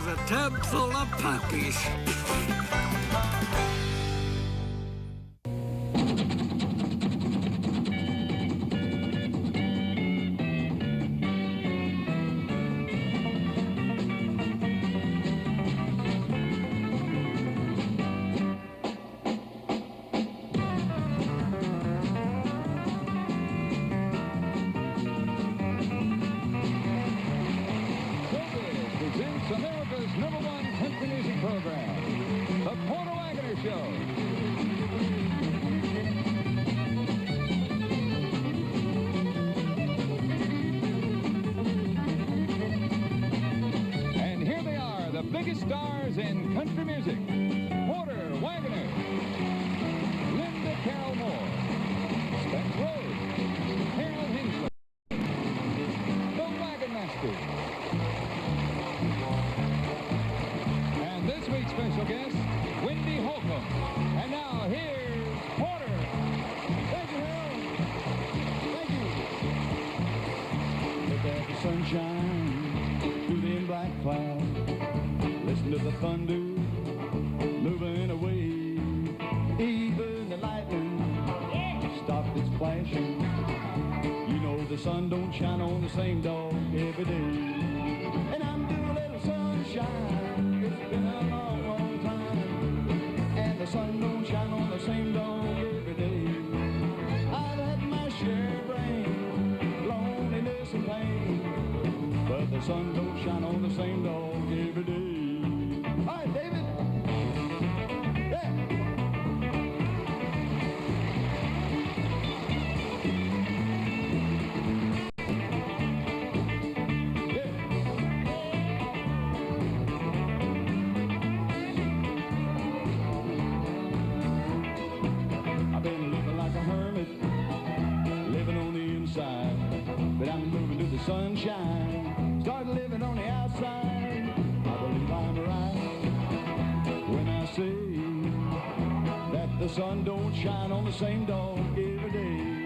a tub full of puppies. America's #1 country music program, The Wagoner Show. And here they are, the biggest stars in country music. Wagoner, Linda Carroll Moore, Spence Rhodes, Harold Hinsley, the Wagon Masters. This week's special guest, Wendy Holcombe. And now, here's Porter. Thank you, Harold. Thank you. Look at the sunshine through the black cloud. Listen to the thunder moving away. Even the lightning stopped its flashing. You know the sun don't shine on the same dog every day. And I'm doing a little sunshine. It's been a long, long time, and the sun don't shine on the same dog every day. I've had my share of rain, loneliness and pain, but the sun don't shine on the same dog every day. All right, David. Yeah. But I'm moving to the sunshine. Started living on the outside. I believe I'm right when I say that the sun don't shine on the same dog every day.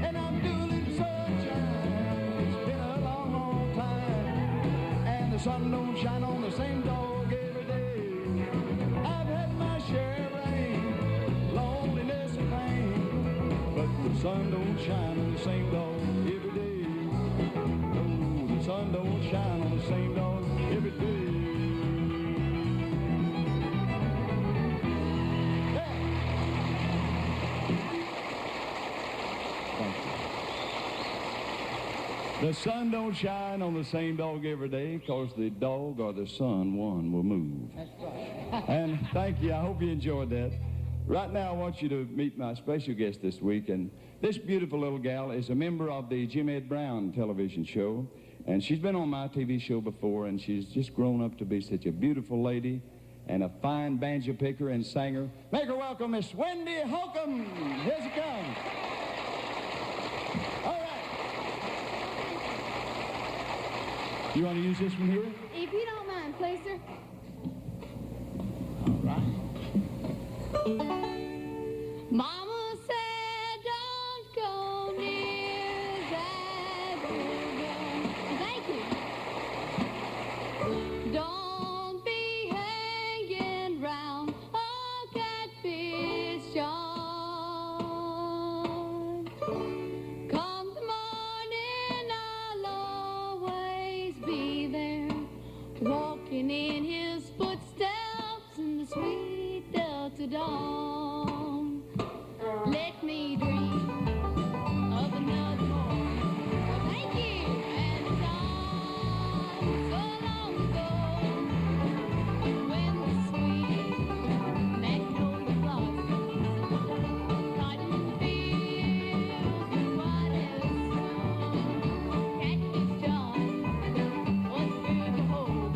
And I'm doing it in sunshine. It's been a long, long time, and the sun don't shine on the same dog every day. I've had my share of rain, loneliness and pain, but the sun don't shine on the same dog every day. No, the sun don't shine on the same dog every day. Yeah. Thank you. The sun don't shine on the same dog every day because the dog or the sun, one will move. That's right. And thank you. I hope you enjoyed that. Right now, I want you to meet my special guest this week, and this beautiful little gal is a member of the Jim Ed Brown television show, and she's been on my TV show before, and she's just grown up to be such a beautiful lady and a fine banjo picker and singer. Make her welcome, Miss Wendy Holcombe. Here she comes. All right. You want to use this one here? If you don't mind, please, sir. All right. Mama said don't go near that old Thank you. Don't be hanging round a catfish yard. Come the morning, I'll always be there, walking in his footsteps in the sweet Delta dawn. Let me dream of another morning. Thank you. And it's on so long ago when the sweet magnolia blossoms, cotton fields and white as snow, Catfish John was through the hole.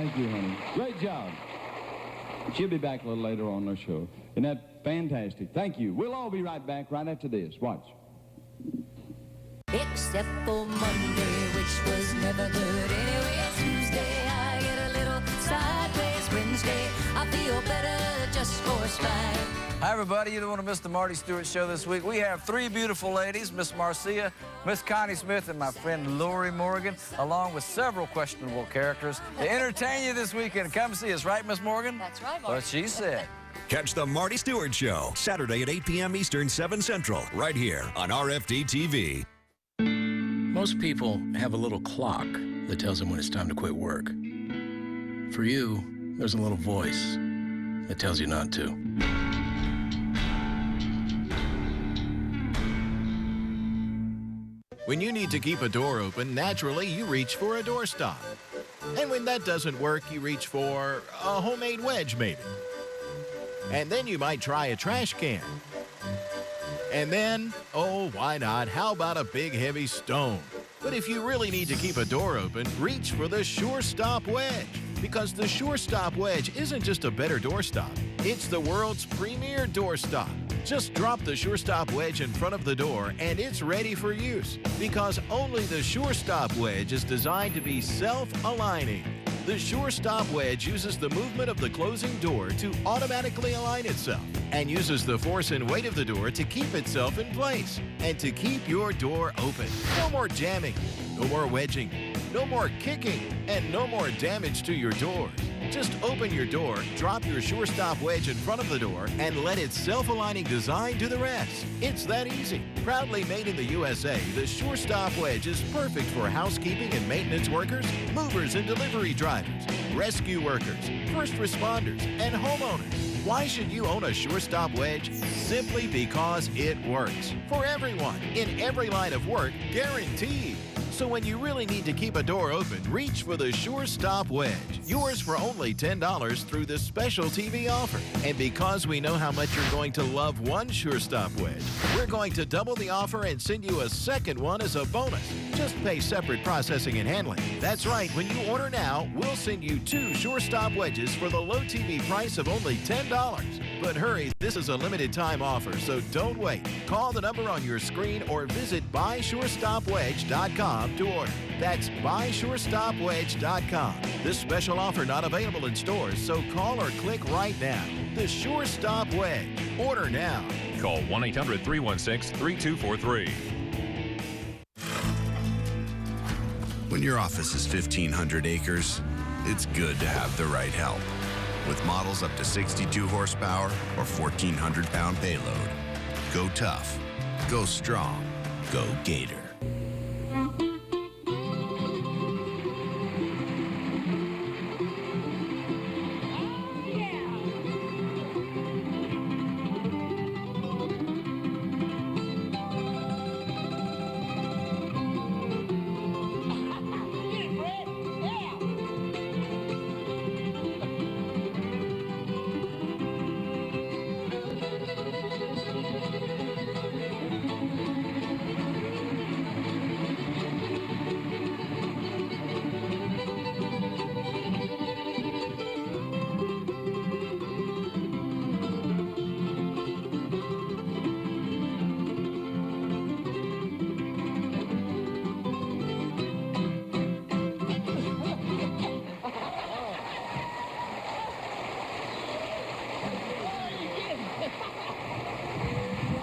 Thank you, honey. Great job. She'll be back a little later on our show. Isn't that fantastic? Thank you. We'll all be right back right after this. Watch. Except for Monday, which was never good. Anyway, Tuesday, I get a little sideways. Wednesday, I feel better just for a stride. Hi, everybody. You don't want to miss the Marty Stewart Show this week. We have three beautiful ladies, Miss Marcia, Miss Connie Smith, and my friend Lori Morgan, along with several questionable characters to entertain you this weekend. Come see us, right, Miss Morgan? That's right, Marty. What she said. Catch the Marty Stewart Show, Saturday at 8 p.m. Eastern, 7 Central, right here on RFD TV. Most people have a little clock that tells them when it's time to quit work. For you, there's a little voice that tells you not to. When you need to keep a door open, naturally you reach for a doorstop. And when that doesn't work, you reach for a homemade wedge, maybe. And then you might try a trash can. And then, oh, why not? How about a big heavy stone? But if you really need to keep a door open, reach for the Sure Stop Wedge. Because the Sure Stop Wedge isn't just a better doorstop, it's the world's premier doorstop. Just drop the Sure Stop Wedge in front of the door and it's ready for use. Because only the Sure Stop Wedge is designed to be self-aligning. The Sure Stop Wedge uses the movement of the closing door to automatically align itself and uses the force and weight of the door to keep itself in place and to keep your door open. No more jamming, no more wedging, no more kicking, and no more damage to your doors. Just open your door, drop your Sure Stop Wedge in front of the door, and let its self-aligning design do the rest. It's that easy. Proudly made in the USA, the Sure Stop Wedge is perfect for housekeeping and maintenance workers, movers and delivery drivers, rescue workers, first responders, and homeowners. Why should you own a Sure Stop Wedge? Simply because it works. For everyone, in every line of work, guaranteed. So when you really need to keep a door open, reach for the Sure Stop Wedge. Yours for only $10 through the special TV offer. And because we know how much you're going to love one Sure Stop Wedge, we're going to double the offer and send you a second one as a bonus. Just pay separate processing and handling. That's right, when you order now, we'll send you 2 Sure Stop Wedges for the low TV price of only $10. But hurry, this is a limited time offer, so don't wait. Call the number on your screen or visit BuySureStopWedge.com to order. That's BuySureStopWedge.com. This special offer not available in stores, so call or click right now. The Sure Stop Wedge. Order now. Call 1-800-316-3243. When your office is 1,500 acres, it's good to have the right help. With models up to 62 horsepower or 1,400-pound payload. Go tough. Go strong. Go Gator.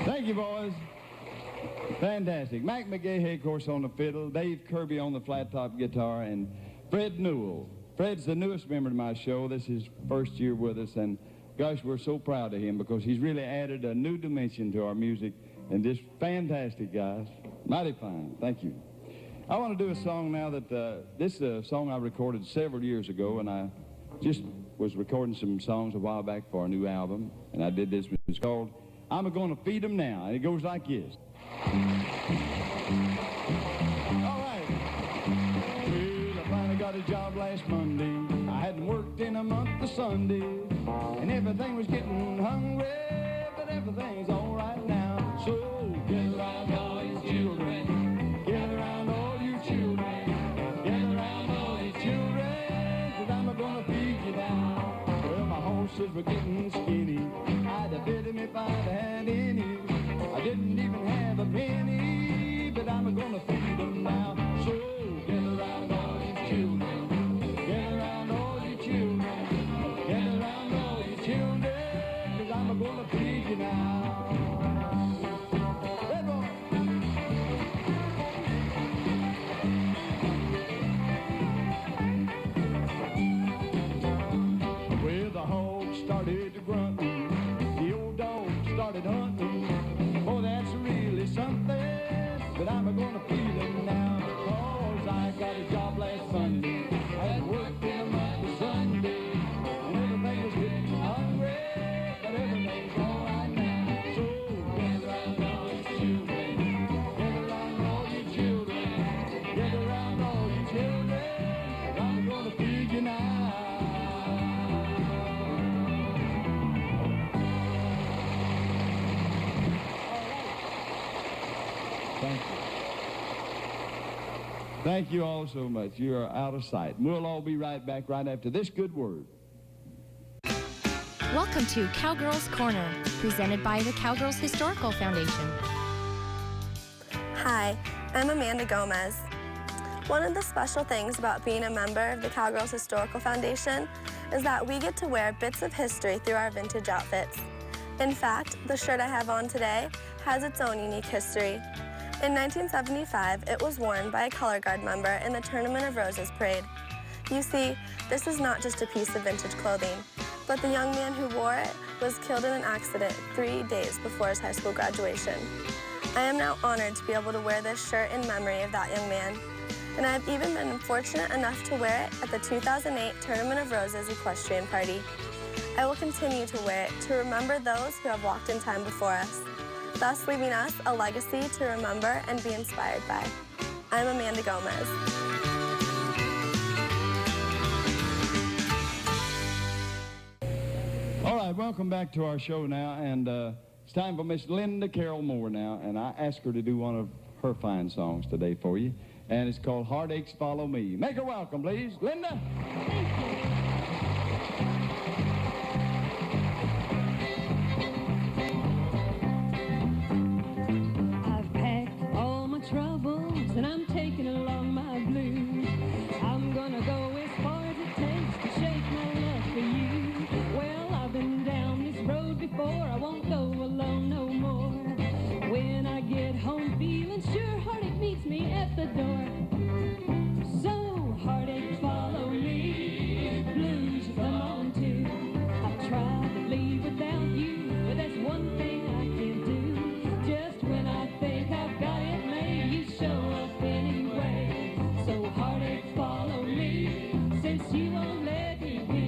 Thank you, boys. Fantastic. Mac McGahey, of course, on the fiddle, Dave Kirby on the flat-top guitar, and Fred Newell. Fred's the newest member to my show. This is his first year with us, and gosh, we're so proud of him because he's really added a new dimension to our music, and just fantastic, guys. Mighty fine. Thank you. I want to do a song now that, this is a song I recorded several years ago, and I just was recording some songs a while back for our new album, and I did this. It's called I'm Gonna Feed 'Em Now, and it goes like this. All right. Well, I finally got a job last Monday. I hadn't worked in a month of Sunday, and everything was getting hungry, but everything's all right now. So get around all you children, get around all you children, get around all you children, 'cause I'm gonna were getting skinny. I'd have fed him if I'd had any. I didn't even have a penny, but I'm gonna feed them now. So gather around all you children, gather around all you children, gather around all you children, 'cause I'm gonna feed you now. Red boy. Well, the hog started to grunting, the old dog started hunting. Oh, that's really something, but I'm gonna feed him now. 'Cause I got a job last Sunday, I had worked in a month of Sunday, and everything was getting hungry, but everything's all right now. So gather round all you children, gather round all you children, gather round all you children, 'cause I'm gonna feed you now. Thank you. Thank you all so much. You are out of sight. We'll all be right back right after this good word. Welcome to Cowgirls Corner, presented by the Cowgirls Historical Foundation. Hi, I'm Amanda Gomez. One of the special things about being a member of the Cowgirls Historical Foundation is that we get to wear bits of history through our vintage outfits. In fact, the shirt I have on today has its own unique history. In 1975, it was worn by a color guard member in the Tournament of Roses parade. You see, this is not just a piece of vintage clothing, but the young man who wore it was killed in an accident 3 days before his high school graduation. I am now honored to be able to wear this shirt in memory of that young man, and I have even been fortunate enough to wear it at the 2008 Tournament of Roses equestrian party. I will continue to wear it to remember those who have walked in time before us, thus leaving us a legacy to remember and be inspired by. I'm Amanda Gomez. All right, welcome back to our show now, and it's time for Miss Linda Carroll Moore now, and I asked her to do one of her fine songs today for you, and it's called Heartaches Follow Me. Make her welcome, please. Linda. I've packed all my troubles and I'm taking along my blues. I'm gonna go as far as it takes to shake my love for you. Well, I've been down this road before, I won't go alone no more. When I get home feeling sure, heartache meets me at the door. So heartache follow me, blues come on too. I've tried to leave without you, but that's one thing I can't do. Just when I think I've got it made, you show up anyway. So heartache follow me, since you won't let me be.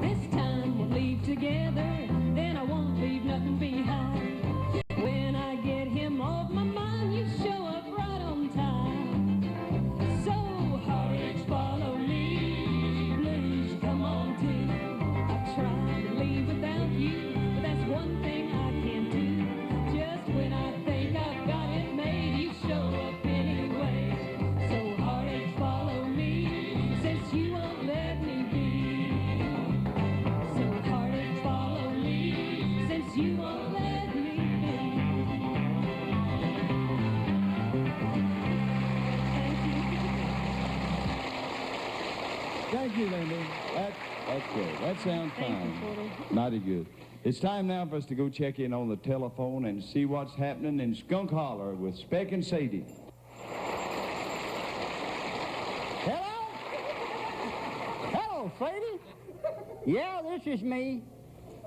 This time we'll leave together, then I won't leave nothing behind. When I get him off my mind, you show up right on time. So heartaches follow me, blues come on too. I tried to leave without you, but that's one thing I can't do. Just when I think I've got it made, you show up anyway. So heartaches follow me, since you won't let me be. So heartaches follow me, since you won't let me be. Thank you, Linda. That's good. That sounds Thank you, fine. Porter. Mighty good. It's time now for us to go check in on the telephone and see what's happening in Skunk Holler with Speck and Sadie. Hello? Hello, Sadie. Yeah, this is me.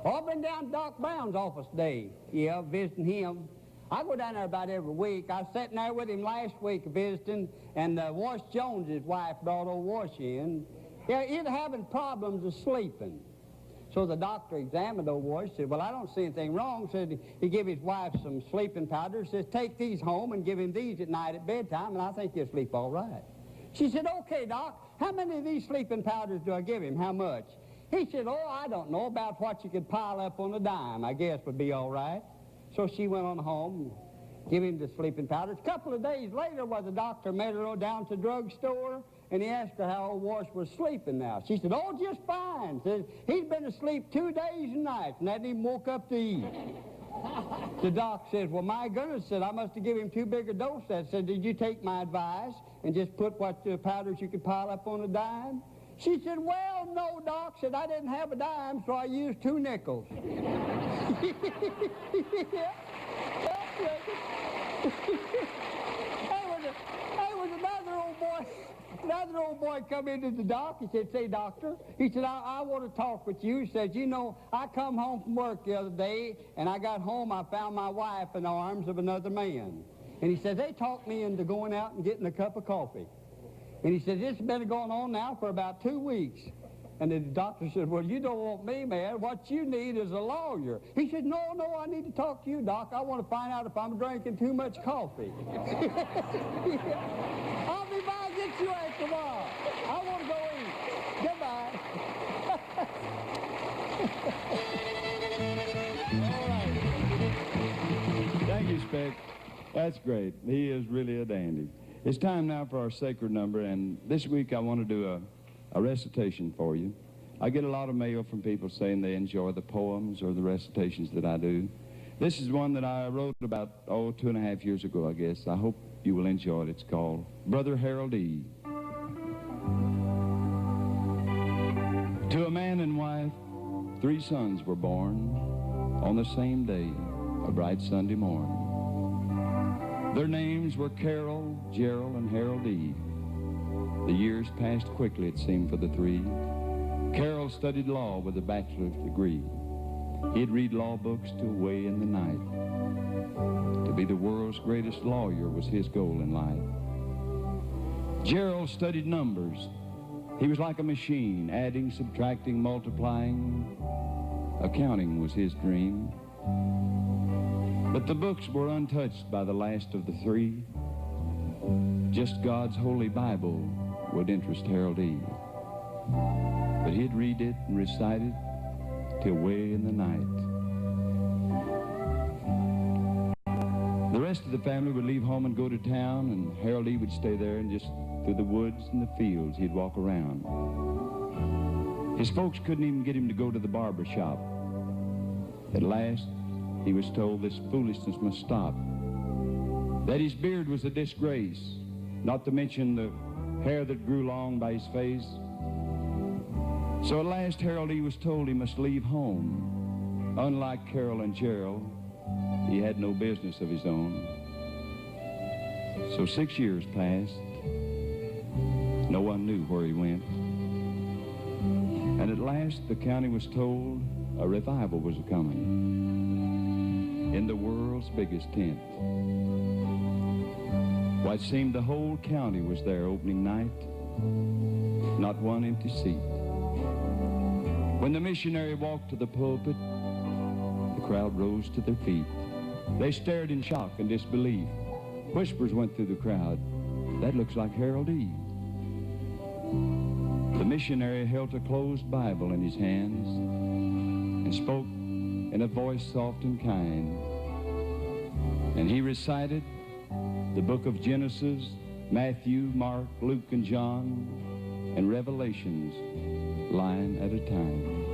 Oh, I've been down to Doc Brown's office today. Yeah, visiting him. I go down there about every week. I was sitting there with him last week visiting, and Wash Jones's wife brought old Wash in. Yeah, he's having problems of sleeping. So the doctor examined old Wash, said, well, I don't see anything wrong. Said he gave his wife some sleeping powder. Says, take these home and give him these at night at bedtime, and I think he'll sleep all right. She said, okay, Doc, how many of these sleeping powders do I give him? How much? He said, oh, I don't know about what you could pile up on a dime. I guess would be all right. So she went on home and gave him the sleeping powders. A couple of days later, the doctor met her down to the drugstore, and he asked her how old Wash was sleeping now. She said, oh, just fine. Says, he's been asleep 2 days and nights and hadn't even woke up to eat. The doc says, well, my goodness, said, I must have given him too big a dose. That said, did you take my advice and just put what powders you could pile up on a dime? She said, well, no, Doc. Said, I didn't have a dime, so I used 2 nickels. There was another old boy come into the doc. He said, say, doctor, he said, I want to talk with you. He said, you know, I come home from work the other day, and I got home, I found my wife in the arms of another man. And he said, they talked me into going out and getting a cup of coffee. And he said, this has been going on now for about 2 weeks. And the doctor said, well, you don't want me, man. What you need is a lawyer. He said, no, I need to talk to you, Doc. I want to find out if I'm drinking too much coffee. I'll be by and get you after a while. I want to go eat. Goodbye. All right. Thank you, Speck. That's great. He is really a dandy. It's time now for our sacred number, and this week I want to do a recitation for you. I get a lot of mail from people saying they enjoy the poems or the recitations that I do. This is one that I wrote about, 2.5 years ago, I guess. I hope you will enjoy it. It's called Brother Harold E. To a man and wife, 3 sons were born on the same day, a bright Sunday morn. Their names were Carol, Gerald, and Harold E. The years passed quickly, it seemed, for the 3. Carol studied law with a bachelor's degree. He'd read law books till way in the night. To be the world's greatest lawyer was his goal in life. Gerald studied numbers. He was like a machine, adding, subtracting, multiplying. Accounting was his dream. But the books were untouched by the last of the 3. Just God's holy Bible would interest Harold E. But he'd read it and recite it till way in the night. The rest of the family would leave home and go to town, and Harold E. would stay there, and just through the woods and the fields he'd walk around. His folks couldn't even get him to go to the barber shop. At last, he was told this foolishness must stop, that his beard was a disgrace, not to mention the hair that grew long by his face. So at last Harold E. was told he must leave home. Unlike Carol and Gerald, he had no business of his own. So 6 years passed. No one knew where he went. And at last the county was told a revival was coming in the world's biggest tent. Why, it seemed the whole county was there opening night. Not one empty seat. When the missionary walked to the pulpit, the crowd rose to their feet. They stared in shock and disbelief. Whispers went through the crowd. That looks like Harold E. The missionary held a closed Bible in his hands and spoke in a voice soft and kind. And he recited the book of Genesis, Matthew, Mark, Luke, and John, and Revelations, line at a time.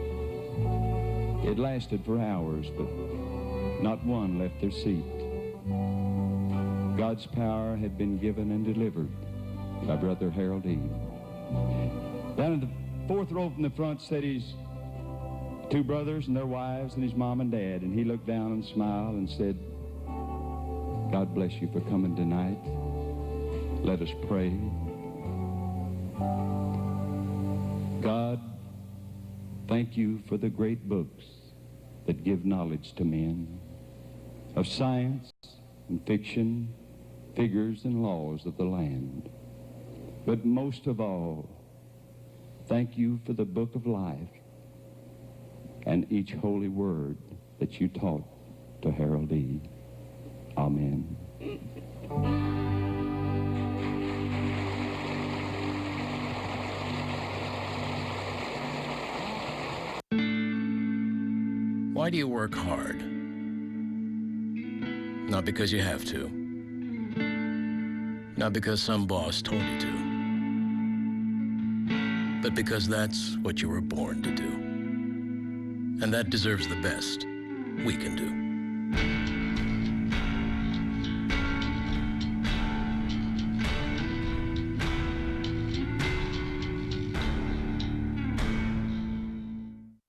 It lasted for hours, but not one left their seat. God's power had been given and delivered by Brother Harold E. Down in the 4th row from the front sat his 2 brothers and their wives and his mom and dad, and he looked down and smiled and said, God bless you for coming tonight. Let us pray. God, thank you for the great books that give knowledge to men of science and fiction, figures and laws of the land. But most of all, thank you for the book of life and each holy word that you taught to Harold E. Amen. Why do you work hard? Not because you have to. Not because some boss told you to. But because that's what you were born to do. And that deserves the best we can do.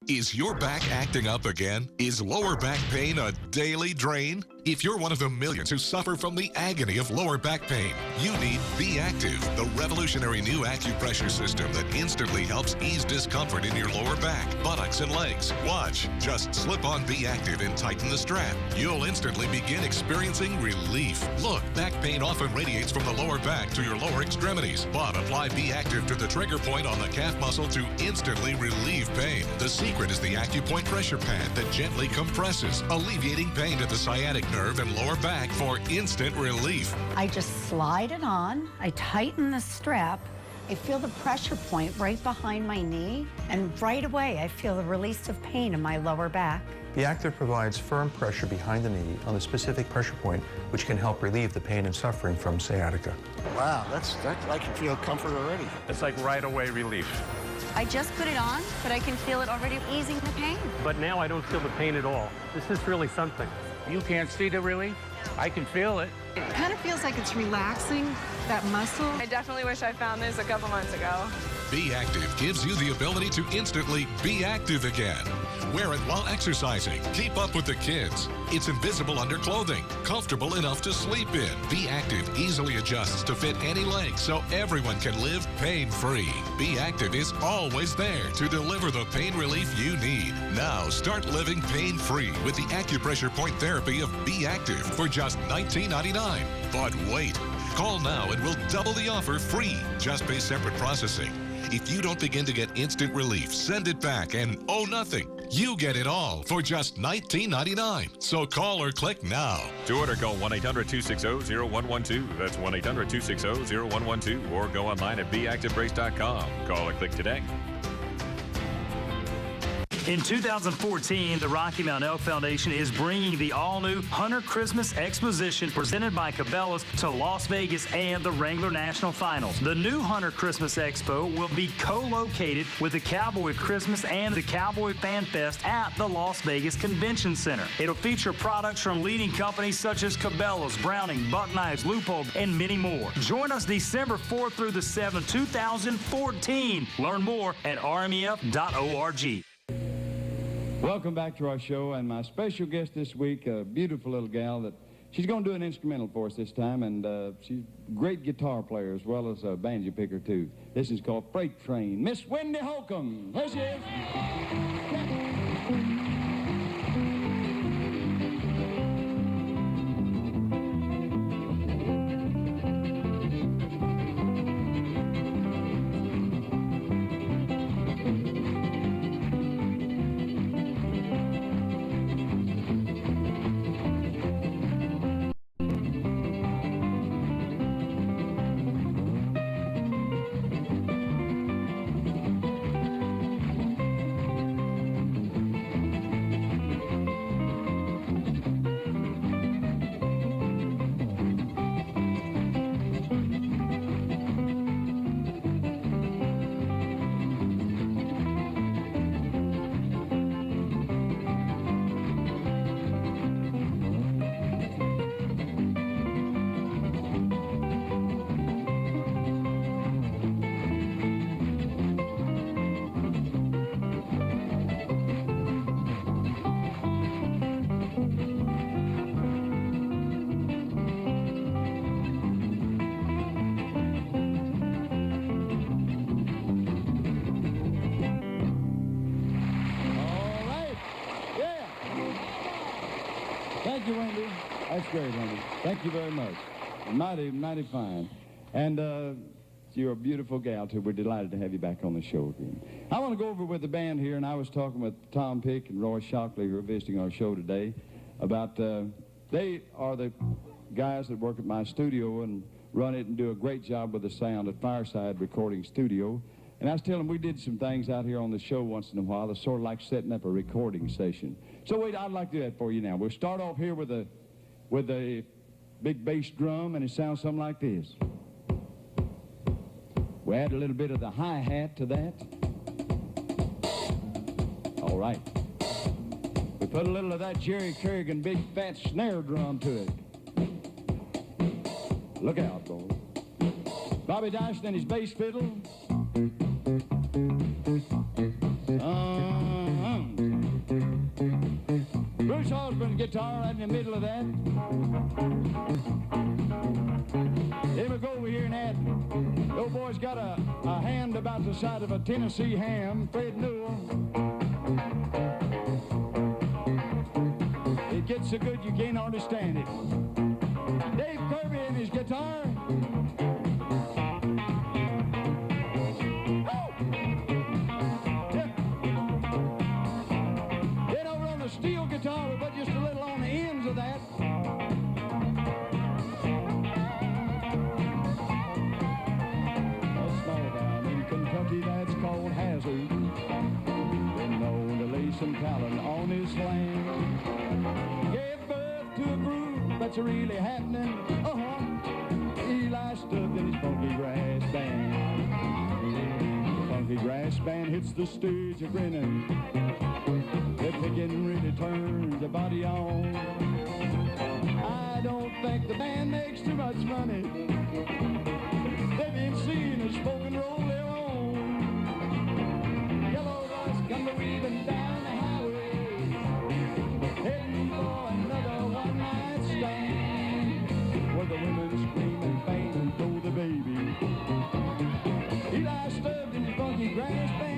Is your back acting up again? Is lower back pain a daily drain? If you're one of the millions who suffer from the agony of lower back pain, you need Be Active, the revolutionary new acupressure system that instantly helps ease discomfort in your lower back, buttocks, and legs. Watch. Just slip on Be Active and tighten the strap. You'll instantly begin experiencing relief. Look, back pain often radiates from the lower back to your lower extremities, but apply Be Active to the trigger point on the calf muscle to instantly relieve pain. The secret is the AcuPoint pressure pad that gently compresses, alleviating pain at the sciatic nerve and lower back for instant relief. I just slide it on, I tighten the strap, I feel the pressure point right behind my knee, and right away I feel the release of pain in my lower back. The Active provides firm pressure behind the knee on the specific pressure point, which can help relieve the pain and suffering from sciatica. Wow, I can feel comfort already. It's like right away relief. I just put it on, but I can feel it already easing the pain. But now I don't feel the pain at all. This is really something. You can't see the relief? I can feel it. It kind of feels like it's relaxing that muscle. I definitely wish I found this a couple months ago. Be Active gives you the ability to instantly be active again. Wear it while exercising. Keep up with the kids. It's invisible under clothing, comfortable enough to sleep in. Be Active easily adjusts to fit any leg so everyone can live pain-free. Be Active is always there to deliver the pain relief you need. Now start living pain-free with the acupressure point therapy of Be Active for just $19.99. But wait, call now and we'll double the offer free. Just pay separate processing. If you don't begin to get instant relief, send it back and owe nothing. You get it all for just $19.99. So call or click now. To order, call 1-800-260-0112. That's 1-800-260-0112. Or go online at beactivebrace.com. Call or click today. In 2014, the Rocky Mountain Elk Foundation is bringing the all-new Hunter Christmas Exposition presented by Cabela's to Las Vegas and the Wrangler National Finals. The new Hunter Christmas Expo will be co-located with the Cowboy Christmas and the Cowboy Fan Fest at the Las Vegas Convention Center. It'll feature products from leading companies such as Cabela's, Browning, Buck Knives, Leupold, and many more. Join us December 4th through the 7th, 2014. Learn more at rmef.org. Welcome back to our show, and my special guest this week, a beautiful little gal that she's going to do an instrumental for us this time, and she's a great guitar player as well as a banjo picker too. This is called Freight Train. Miss Wendy Holcombe. There she is. Thank you, Wendy. That's great, Wendy. Thank you very much. Mighty, mighty fine. And you're a beautiful gal, too. We're delighted to have you back on the show again. I want to go over with the band here, and I was talking with Tom Pick and Roy Shockley, who are visiting our show today, about they are the guys that work at my studio and run it and do a great job with the sound at Fireside Recording Studio. And I was telling him we did some things out here on the show once in a while. It's sort of like setting up a recording station. So wait, I'd like to do that for you now. We'll start off here with a big bass drum, and it sounds something like this. We add a little bit of the hi-hat to that. All right. We put a little of that Jerry Kerrigan big fat snare drum to it. Look out, boy. Bobby Dyson and his bass fiddle. Bruce Osborne guitar right in the middle of that. Then we go over here and add, the old boy's got a hand about the size of a Tennessee ham, Fred Newell. It gets so good you can't understand it. Dave Kirby and his guitar. Steel guitar, we put just a little on the ends of that. A small town in Kentucky that's called Hazard. Been known to lay some talent on his land. Gave birth to a group that's really happening. Eli Stubbs and his funky grass band. The funky grass band hits the stage a grinning. The picking really turns the body on. I don't think the band makes too much money. They've been seeing us spoken roll their own. Yellow dust come weaving down the highway, heading for another one-night stand, where the women scream and faint and throw the baby. Eli Stubbs in the funky grass band.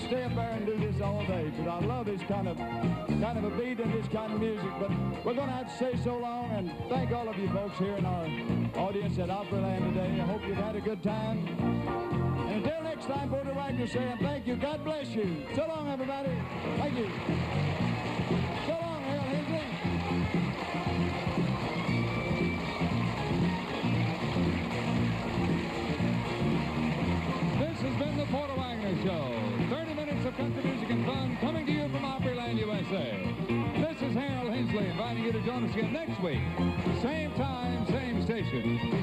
Stay up there and do this all day because I love this kind of a beat and this kind of music. But we're going to have to say so long and thank all of you folks here in our audience at Opryland today. I hope you've had a good time. And until next time, Porter Wagner saying thank you. God bless you. So long, everybody. Thank you. So long, Harold Hensley. This has been the Porter Wagner Show. 30 minutes of country music and fun coming to you from Opryland, USA. This is Harold Hensley inviting you to join us again next week. Same time, same station.